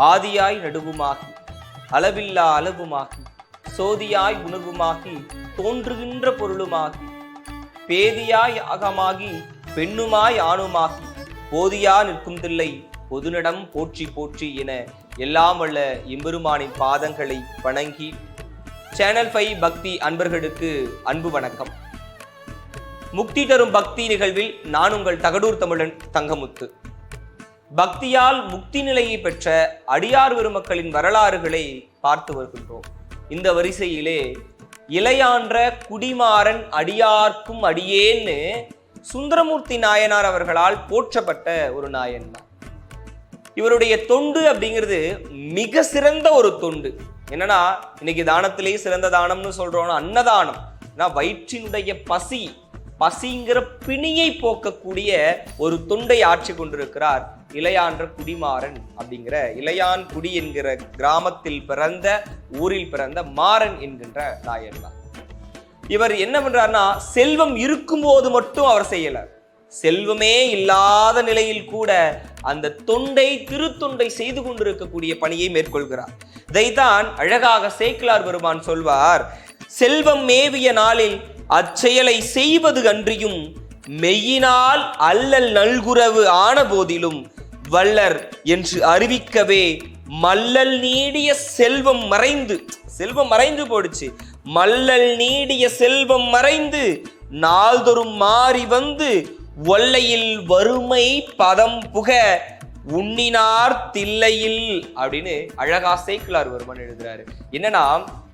ஆதியாய் நடுவுமாகி அளவில்லா அளவுமாகி சோதியாய் உணவுமாகி தோன்றுகின்ற பொருளுமாகி பேதியாய் அகமாகி பெண்ணுமாய் ஆணுமாகி போதியா நிற்கும் தில்லை பொதுநடம் போற்றி போற்றி என எல்லாம் வல்ல எம்பெருமானின் பாதங்களை வணங்கி சேனல் 5 பக்தி அன்பர்களுக்கு அன்பு வணக்கம். முக்தி தரும் பக்தி நிகழ்வில் நான் உங்கள் தகடூர் தமிழன் தங்கமுத்து. பக்தியால் முக்தி நிலையை பெற்ற அடியார் பெருமக்களின் வரலாறுகளை பார்த்து வருகின்றோம். இந்த வரிசையிலே இளையான்ற குடிமாறன் அடியார்க்கும் அடியேன்னு சுந்தரமூர்த்தி நாயனார் அவர்களால் போற்றப்பட்ட ஒரு நாயன் தான். இவருடைய தொண்டு அப்படிங்கிறது மிக சிறந்த ஒரு தொண்டு. என்னன்னா, இன்னைக்கு தானத்திலேயே சிறந்த தானம்னு சொல்றோம்னா அன்னதானம். வயிற்றினுடைய பசிங்கிற பிணியை போக்கக்கூடிய ஒரு தொண்டை ஆட்சி கொண்டிருக்கிறார் இளையான்ற குடிமாறன் அப்படிங்கிற இளையான் குடி என்கிற கிராமத்தில் பிறந்த ஊரில் பிறந்த மாறன் என்கின்ற நாயன் தான். இவர் என்ன பண்றாருன்னா, செல்வம் இருக்கும்போது மட்டும் அவர் செய்யல, செல்வமே இல்லாத நிலையில் கூட அந்த தொண்டை திருத்தொண்டை செய்து கொண்டிருக்கக்கூடிய பணியை மேற்கொள்கிறார். இதைத்தான் அழகாக சேக்கிழார் பெருமான் சொல்வார், செல்வம் மேவிய நாளில் அச்செயலை செய்வது அன்றியும் மெய்யினால் அல்லல் நல்குறவு ஆன போதிலும் வல்லர் என்று அறிவிக்கவே மல்லல் நீடிய செல்வம் மறைந்து போடுச்சு. மல்லல் நீடிய செல்வம் மறைந்து நாள்தொறும் மாறி வந்து ஒல்லையில் வறுமை பதம் புக உண்ணினார் தில்லையில் அப்படின்னு அழகா சேக்கிழார் பெருமான் எழுதுறாரு. என்னன்னா,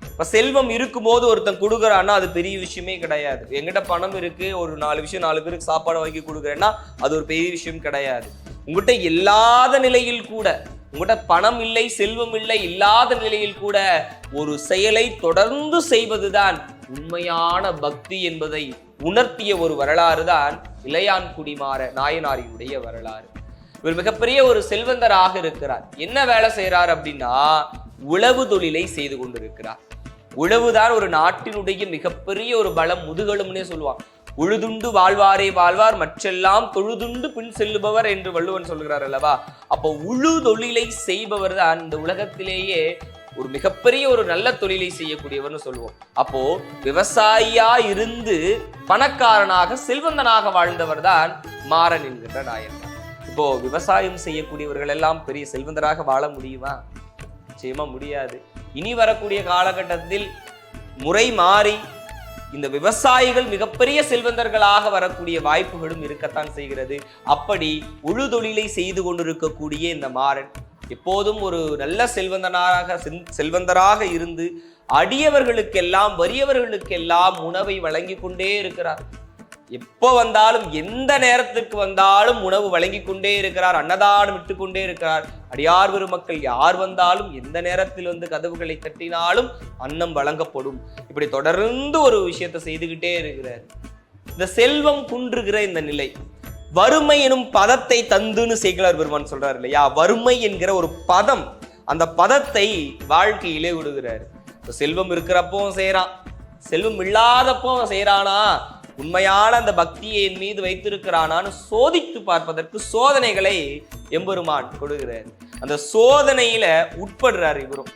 இப்ப செல்வம் இருக்கும்போது ஒருத்தன் கொடுக்குறான்னா அது பெரிய விஷயமே கிடையாது. எங்கிட்ட பணம் இருக்கு, ஒரு 4 பேருக்கு சாப்பாடு வாங்கி கொடுக்குறேன்னா அது ஒரு பெரிய விஷயம் கிடையாது. உங்ககிட்ட இல்லாத நிலையில் கூட, உங்ககிட்ட பணம் இல்லை, செல்வம் இல்லை, இல்லாத நிலையில் கூட ஒரு செயலை தொடர்ந்து செய்வதுதான் உண்மையான பக்தி என்பதை உணர்த்திய ஒரு வரலாறு தான் இளையான் குடிமாற நாயனாரினுடைய வரலாறு. இவர் மிகப்பெரிய ஒரு செல்வந்தராக இருக்கிறார். என்ன வேலை செய்யறார் அப்படின்னா, உழவு தொழிலை செய்து கொண்டிருக்கிறார். உழவுதான் ஒரு நாட்டினுடைய மிகப்பெரிய ஒரு பலம், முதுகெலும்னே சொல்லுவான். உழுதுண்டு வாழ்வாரே வாழ்வார் மற்றெல்லாம் தொழுதுண்டு பின் செல்லுபவர் என்று வள்ளுவன் சொல்கிறார் அல்லவா. அப்போ உழு தொழிலை செய்பவர் தான் இந்த உலகத்திலேயே ஒரு மிகப்பெரிய ஒரு நல்ல தொழிலை செய்யக்கூடியவர்னு சொல்லுவோம். அப்போ விவசாயியா இருந்து பணக்காரனாக செல்வந்தனாக வாழ்ந்தவர் தான் மாறன் என்கின்ற நாயன். இப்போ விவசாயம் செய்யக்கூடியவர்கள் எல்லாம் பெரிய செல்வந்தராக வாழ முடியுமா? நிச்சயமா முடியாது. இனி வரக்கூடிய காலகட்டத்தில் முறை மாறி இந்த விவசாயிகள் மிகப்பெரிய செல்வந்தர்களாக வரக்கூடிய வாய்ப்புகளும் இருக்கத்தான் செய்கிறது. அப்படி உழு தொழிலை செய்து கொண்டிருக்கக்கூடிய இந்த மாறன் எப்போதும் ஒரு நல்ல செல்வந்தராக இருந்து அடியவர்களுக்கெல்லாம் வறியவர்களுக்கெல்லாம் உணவை வழங்கி கொண்டே இருக்கிறார். எப்போ வந்தாலும் எந்த நேரத்திற்கு வந்தாலும் உணவு வழங்கி கொண்டே இருக்கிறார், அன்னதானம் விட்டு கொண்டே இருக்கிறார். அடியார் பெருமக்கள் யார் வந்தாலும் எந்த நேரத்தில் வந்து கதவுகளை தட்டினாலும் அன்னம் வழங்கப்படும். இப்படி தொடர்ந்து ஒரு விஷயத்தை செய்துகிட்டே இருக்கிறார். இந்த செல்வம் குன்றுகிற இந்த நிலை, வறுமை எனும் பதத்தை தந்துன்னு சேக்கிழார் பெருமான் சொல்றாரு இல்லையா. வறுமை என்கிற ஒரு பதம், அந்த பதத்தை வாழ்க்கையிலே விடுகிறார். செல்வம் இருக்கிறப்போ செய்யறான், செல்வம் இல்லாதப்போ செய்யறானா, உண்மையான அந்த பக்தியை என் மீது வைத்திருக்கிறானான்னு சோதித்து பார்ப்பதற்கு சோதனைகளை எம்பெருமான் கொடுக்கிறார். அந்த சோதனையில உட்படுறாரு. இவரும்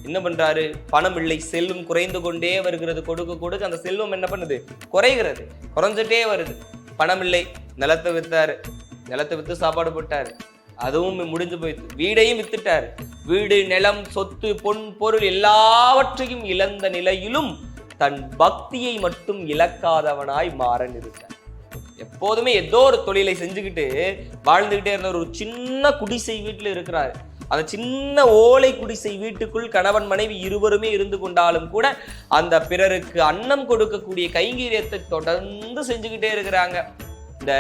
என்ன பண்றாரு, பணம் இல்லை, செல்வம் குறைந்து கொண்டே வருகிறது. கொடுக்க அந்த செல்வம் என்ன பண்ணுது, குறைகிறது, குறைஞ்சிட்டே வருது. பணம் இல்லை, நிலத்தை வித்தாரு, நிலத்தை வித்து சாப்பாடு போட்டாரு, அதுவும் முடிஞ்சு போயிடுது. வீடையும் வித்துட்டாரு. வீடு, நிலம், சொத்து, பொன், பொருள் எல்லாவற்றையும் இழந்த நிலையிலும் தன் பக்தியை மட்டும் இழக்காதவனாய் மாறன் இருக்கார். எப்போதுமே ஏதோ ஒரு தொழிலை செஞ்சுக்கிட்டு வாழ்ந்துகிட்டே இருந்த ஒரு சின்ன குடிசை வீட்டுல இருக்கிறாரு. அந்த சின்ன ஓலை குடிசை வீட்டுக்குள் கணவன் மனைவி இருவருமே இருந்து கொண்டாலும் கூட அந்த பிறருக்கு அன்னம் கொடுக்கக்கூடிய கைங்கரியத்தை தொடர்ந்து செஞ்சுக்கிட்டே இருக்கிறாங்க. இந்த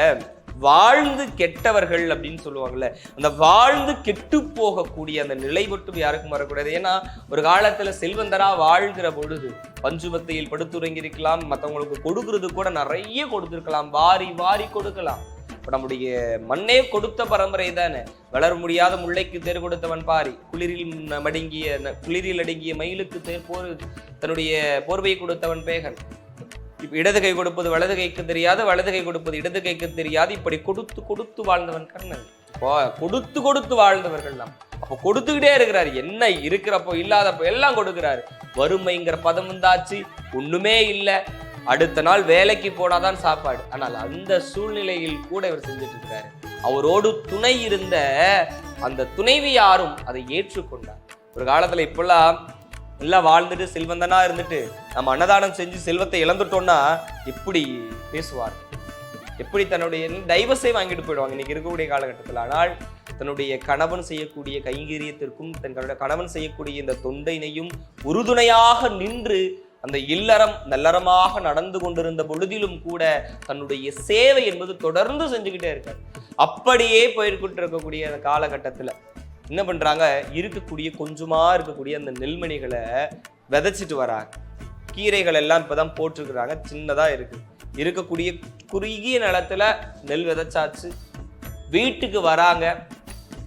வாழ்ந்து கெட்டவர்கள் அப்படின்னு சொல்லுவாங்கல்ல, அந்த வாழ்ந்து கெட்டு போகக்கூடிய அந்த நிலை மட்டும் யாருக்கும் வரக்கூடாது. ஏன்னா ஒரு காலத்துல செல்வந்தரா வாழ்கிற பொழுது பஞ்சுமத்தையில் படுத்துறங்கி இருக்கலாம், மற்றவங்களுக்கு கொடுக்கறது கூட நிறைய கொடுத்துருக்கலாம், வாரி வாரி கொடுக்கலாம். இப்ப நம்முடைய மண்ணே கொடுத்த பரம்பரை தானே. வளர முடியாத முல்லைக்கு தேர் கொடுத்தவன் பாரி, குளிரில் அடங்கிய மயிலுக்கு தன்னுடைய போர்வையை கொடுத்தவன் பேகன். இப்ப இடது கை கொடுப்பது வலது கைக்கு தெரியாது, வலது கை கொடுப்பது இடது கைக்கு தெரியாது. இப்படி கொடுத்து கொடுத்து வாழ்ந்தவன் கண்ணன். கொடுத்து கொடுத்து வாழ்ந்தவர்கள் நாம். அப்ப கொடுத்துக்கிட்டே இருக்கிறாரு. என்ன இருக்கிறப்போ இல்லாதப்போ எல்லாம் கொடுக்கிறாரு. வறுமைங்கிற பதம் வந்தாச்சு, ஒண்ணுமே இல்லை. அடுத்த நாள் வேலைக்கு போனாதான் சாப்பாடு. ஆனால் அந்த சூழ்நிலையில் கூட இவர் செஞ்சுட்டு இருக்கிறாரு. அவரோடு துணை இருந்த அந்த துணைவி யாரும் அதை ஏற்றுக்கொண்டார். ஒரு காலத்துல இப்பெல்லாம் எல்லாம் வாழ்ந்துட்டு செல்வந்தனா இருந்துட்டு நம்ம அன்னதானம் செஞ்சு செல்வத்தை இழந்துட்டோம்னா எப்படி பேசுவார், எப்படி தன்னுடைய டைவர்ஸை வாங்கிட்டு போயிடுவாங்க இன்னைக்கு இருக்கக்கூடிய காலகட்டத்தில். ஆனால் தன்னுடைய கணவன் செய்யக்கூடிய கைங்கரியத்திற்கும் தன்னுடைய கணவன் செய்யக்கூடிய இந்த தொண்டைனையும் உறுதுணையாக நின்று அந்த இல்லறம் நல்லறமாக நடந்து கொண்டிருந்த பொழுதிலும் கூட தன்னுடைய சேவை என்பது தொடர்ந்து செஞ்சுக்கிட்டே இருக்காரு. அப்படியே போய்கிட்டு இருக்கக்கூடிய அந்த காலகட்டத்தில் என்ன பண்றாங்க, இருக்கக்கூடிய கொஞ்சமா இருக்கக்கூடிய அந்த நெல்மணிகளை விதைச்சிட்டு வராங்க. கீரைகள் எல்லாம் இப்பதான் போட்டிருக்கிறாங்க, சின்னதா இருக்கு. இருக்கக்கூடிய குறுகிய நிலத்துல நெல் விதைச்சாச்சு. வீட்டுக்கு வராங்க,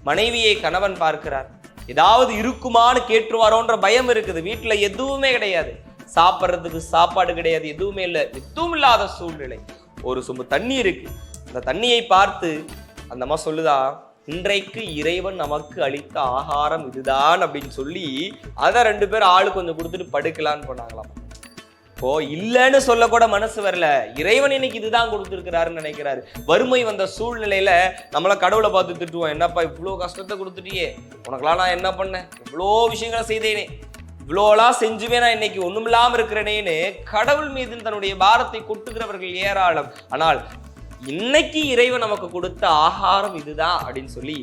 மனைவியை கணவன் பார்க்கிறார். ஏதாவது இருக்குமான்னு கேட்டுருவாரோன்ற பயம் இருக்குது. வீட்டுல எதுவுமே கிடையாது, சாப்பிட்றதுக்கு சாப்பாடு கிடையாது, எதுவுமே இல்லை, எதுவும் இல்லாத சூழ்நிலை. ஒரு சொம்பு தண்ணி இருக்கு. அந்த தண்ணியை பார்த்து அந்த அம்மா சொல்லுதா, இன்றைக்கு இறைவன் நமக்கு அளித்த ஆகாரம் இதுதான் அப்படின்னு சொல்லி அதை 2 பேர் ஆளு கொஞ்சம் கொடுத்துட்டு படுக்கலான்னு போனாங்களாம். இப்போ இல்லைன்னு சொல்ல கூட மனசு வரல. இறைவன் இன்னைக்கு இதுதான் கொடுத்துருக்கிறாருன்னு நினைக்கிறாரு. வறுமை வந்த சூழ்நிலையில நம்மள கடவுளை பார்த்து திட்டுவோம், என்னப்பா இவ்வளோ கஷ்டத்தை கொடுத்துட்டியே, உனக்கெல்லாம் நான் என்ன பண்ணேன், இவ்வளோ விஷயங்களை செய்தேனே, இவ்வளோலாம் செஞ்சுமே நான் இன்னைக்கு ஒண்ணுமில்லாம இருக்கிறேனேன்னு கடவுள் மீது தன்னுடைய பாரத்தை கொட்டுகிறவர்கள் ஏராளம். ஆனால் இன்னைக்கு இறைவன் நமக்கு கொடுத்த ஆகாரம் இதுதான் அப்படின்னு சொல்லி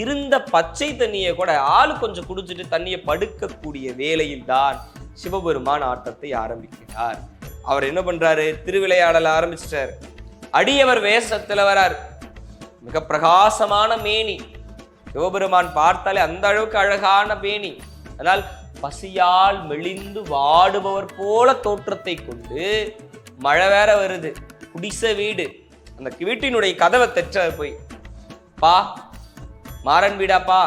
இருந்த பச்சை தண்ணியை கூட ஆளு கொஞ்சம் குடிச்சிட்டு தண்ணியை படுக்கக்கூடிய வேளையில் தான் சிவபெருமான் ஆட்டத்தை ஆரம்பிக்கிறார். அவர் என்ன பண்றாரு, திருவிளையாடல ஆரம்பிச்சிட்டாரு. அடியவர் வேஷத்துல வரார். மிக பிரகாசமான மேனி. சிவபெருமான் பார்த்தாலே அந்த அளவுக்கு அழகான மேனி. அதனால் பசியால் மெலிந்து வாடுபவர் போல தோற்றத்தை கொண்டு, மழை வேற வருது, குடிசை வீடு. அந்த வீட்டினுடைய கதவை தெற்ற போய், பா மாறன் வீடாப்பா,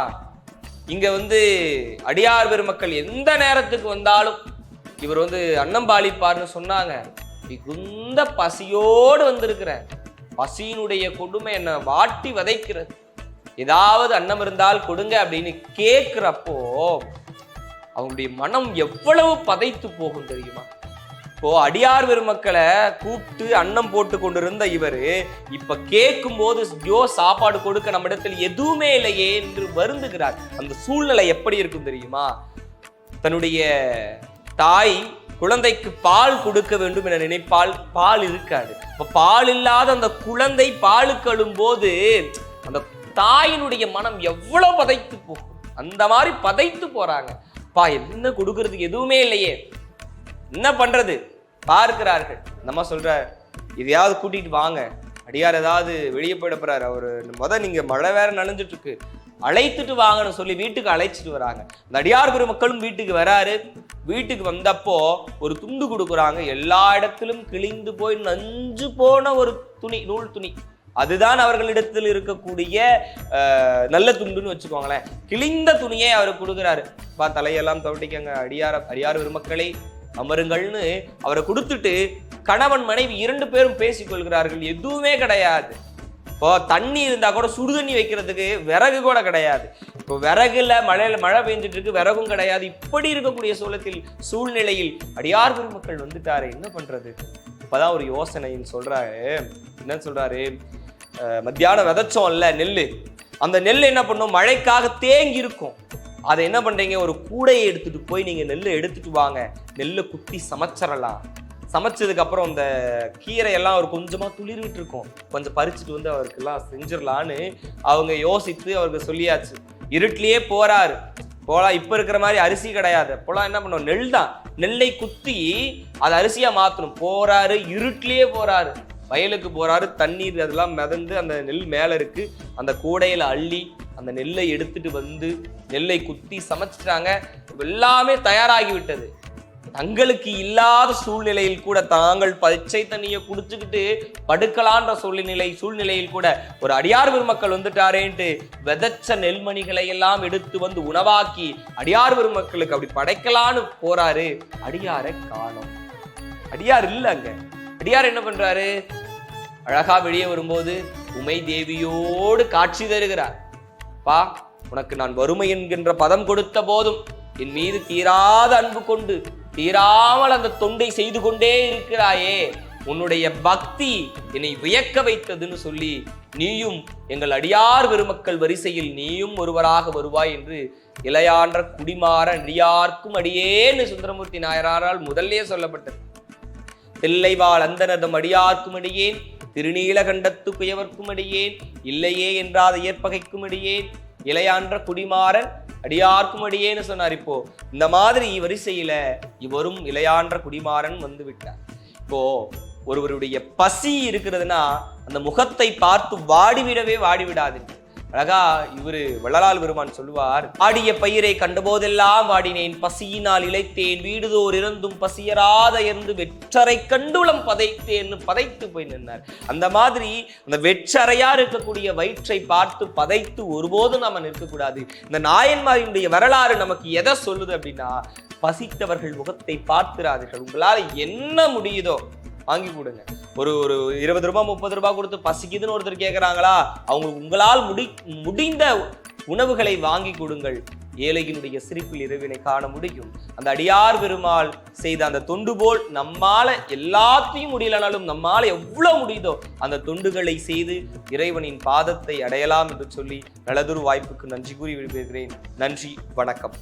இங்க அடியார் பெருமக்கள் எந்த நேரத்துக்கு வந்தாலும் இவர் அன்னம்பாளிப்பார்னு சொன்னாங்க. மிகுந்த பசியோடு வந்திருக்கிற, பசியினுடைய கொடுமை என்ன வாட்டி வதைக்கிறது, ஏதாவது அன்னம் இருந்தால் கொடுங்க அப்படின்னு கேட்கிறப்போ அவங்களுடைய மனம் எவ்வளவு பதைத்து போகும் தெரியுமா? இப்போ அடியார் பெருமக்களை கூப்பிட்டு அன்னம் போட்டு கொண்டிருந்த இவரு இப்ப கேட்கும் போது சாப்பாடு கொடுக்க நம்ம இடத்துல எதுவுமே இல்லையே என்று வருந்துகிறார். அந்த சூழ்நிலை எப்படி இருக்கும் தெரியுமா? தன்னுடைய தாய் குழந்தைக்கு பால் கொடுக்க வேண்டும் என நினைப்பால் பால் இருக்காது. இப்ப பால் இல்லாத அந்த குழந்தை பாலுக்கு அழும் போது அந்த தாயினுடைய மனம் எவ்வளவு பதைத்து போகும். அந்த மாதிரி பதைத்து போறாங்க. பா என்ன கொடுக்கறதுக்கு எதுவுமே இல்லையே, என்ன பண்றது பார்க்கிறார்கள். நம்ம சொல்ற இதையாவது கூட்டிட்டு வாங்க, அடியார் ஏதாவது வெளியே போயிட போறாரு, அவரு நீங்க மழை வேற நனைஞ்சிட்டு இருக்கு, அழைத்துட்டு வாங்கன்னு சொல்லி வீட்டுக்கு அழைச்சிட்டு வராங்க. அந்த அடியார் பெருமக்களும் வீட்டுக்கு வராரு. வீட்டுக்கு வந்தப்போ ஒரு துண்டு கொடுக்குறாங்க. எல்லா இடத்திலும் கிழிந்து போய் நஞ்சு போன ஒரு துணி, நூல் துணி. அதுதான் அவர்களிடத்தில் இருக்கக்கூடிய நல்ல துண்டுன்னு வச்சுக்கோங்களேன். கிழிந்த துணியை அவர் கொடுக்குறாரு. பா தலையெல்லாம் தவட்டிக்கங்க, அடியார் பெருமக்களை அமருங்கள்னு அவரை கொடுத்துட்டு கணவன் மனைவி 2 பேரும் பேசிக்கொள்கிறார்கள். எதுவுமே கிடையாது. இப்போ தண்ணி இருந்தா கூட சுடு தண்ணி வைக்கிறதுக்கு விறகு கூட கிடையாது. இப்போ விறகுல மழை பெஞ்சிட்டு இருக்கு, விறகும் கிடையாது. இப்படி இருக்கக்கூடிய சூழ்நிலையில் அடியார் பெருமக்கள் வந்துட்டாரு, என்ன பண்றது? இப்பதான் ஒரு யோசனைன்னு சொல்றாரு. என்ன சொல்றாரு, மத்தியானம் விதைச்சோம்ல நெல்லு, அந்த நெல் என்ன பண்ணும், மழைக்காக தேங்கி இருக்கும். அதை என்ன பண்றீங்க, ஒரு கூடையை எடுத்துட்டு போய் நீங்க நெல்லை எடுத்துட்டு வாங்க, நெல்லை குத்தி சமைச்சிடலாம். சமைச்சதுக்கு அப்புறம் இந்த கீரை எல்லாம் அவர் கொஞ்சமா துளிர்விட்டு இருக்கும், கொஞ்சம் பறிச்சுட்டு அவருக்கு எல்லாம் செஞ்சிடலான்னு அவங்க யோசித்து அவருக்கு சொல்லியாச்சு. இருட்டிலேயே போறாரு. போலாம், இப்ப இருக்கிற மாதிரி அரிசி கிடையாது. போலாம் என்ன பண்ணுவோம், நெல் தான். நெல்லை குத்தி அதை அரிசியா மாத்தணும். போறாரு, இருட்டிலேயே போறாரு, வயலுக்கு போறாரு. தண்ணீர் அதெல்லாம் மிதந்து அந்த நெல் மேல இருக்கு. அந்த கூடையில அள்ளி அந்த நெல்லை எடுத்துட்டு நெல்லை குத்தி சமைச்சிட்டாங்க. எல்லாமே தயாராகி விட்டது. தங்களுக்கு இல்லாத சூழ்நிலையில் கூட தாங்கள் பச்சை தண்ணியை குடிச்சுக்கிட்டு படுக்கலான்ற சூழ்நிலையில் கூட ஒரு அடியார் பெருமக்கள் வந்துட்டாரேன்ட்டு விதைச்ச நெல்மணிகளை எல்லாம் எடுத்து உணவாக்கி அடியார் பெருமக்களுக்கு அப்படி படைக்கலான்னு போறாரு. அடியாரை காணோம். அடியார் இல்லைங்க. அடியார் என்ன பண்றாரு, அழகா வெளியே வரும்போது உமை தேவியோடு காட்சி தருகிறார். பா உனக்கு நான் வறுமை என்கின்ற பதம் கொடுத்த போதும் என் மீது தீராத அன்பு கொண்டு தீராமல் அந்த தொண்டை செய்து கொண்டே இருக்கிறாயே, உன்னுடைய பக்தி என்னை வியக்க வைத்ததுன்னு சொல்லி நீயும் எங்கள் அடியார் பெருமக்கள் வரிசையில் நீயும் ஒருவராக வருவாய் என்று இளையான்ற குடிமாற அடியார்க்கும் அடியேன்னு சுந்தரமூர்த்தி நாயனாரால் முதல்லே சொல்லப்பட்டது. தில்லைவாழ் அந்தனதம் அடியார்க்கும் அடியேன், திருநீலகண்டத்து குயவர்க்கும் அடியேன், இல்லையே என்றாத ஏற்பகைக்கும் அடியேன், இளையான்ற குடிமாறன் அடியார்க்கும் அடியேன்னு சொன்னார். இப்போ இந்த மாதிரி வரிசையில இவரும் இளையான்ற குடிமாறன் வந்து விட்டார். இப்போ ஒருவருடைய பசி இருக்கிறதுனா அந்த முகத்தை பார்த்து வாடிவிடாது. அழகா இவரு வள்ளலார் பெருமான் சொல்லுவார், ஆடிய பயிரை கண்டபோதெல்லாம் வாடினேன், பசியினால் இளைத்தேன், வீடுதோர் இருந்தும் பசியராத இருந்து வெற்றரை கண்டுளம் பதைத்தேன்னு பதைத்து போய் நின்றார். அந்த மாதிரி அந்த வெற்றறையா இருக்கக்கூடிய வயிற்றை பார்த்து பதைத்து ஒருபோதும் நாம நிற்கக்கூடாது. இந்த நாயன்மாரினுடைய வரலாறு நமக்கு எதை சொல்லுது அப்படின்னா, பசித்தவர்கள் முகத்தை பார்க்கிறார்கள். உங்களால் என்ன முடியுதோ வாங்கி கொடுங்க. ஒரு 20 ரூபாய் 30 ரூபாய் கொடுத்து பசிக்குதுன்னு ஒருத்தர் கேட்குறாங்களா, அவங்களுக்கு உங்களால் முடிந்த உணவுகளை வாங்கி கொடுங்கள். ஏழையினுடைய சிரிப்பில் இறைவனை காண முடியும். அந்த அடியார் பெருமாள் செய்த அந்த தொண்டு போல் நம்மால எல்லாத்தையும் முடியலனாலும் நம்மால எவ்வளவு முடியுதோ அந்த தொண்டுகளை செய்து இறைவனின் பாதத்தை அடையலாம் என்று சொல்லி நல்லதொரு வாய்ப்புக்கு நன்றி கூறி விடுகிறேன். நன்றி, வணக்கம்.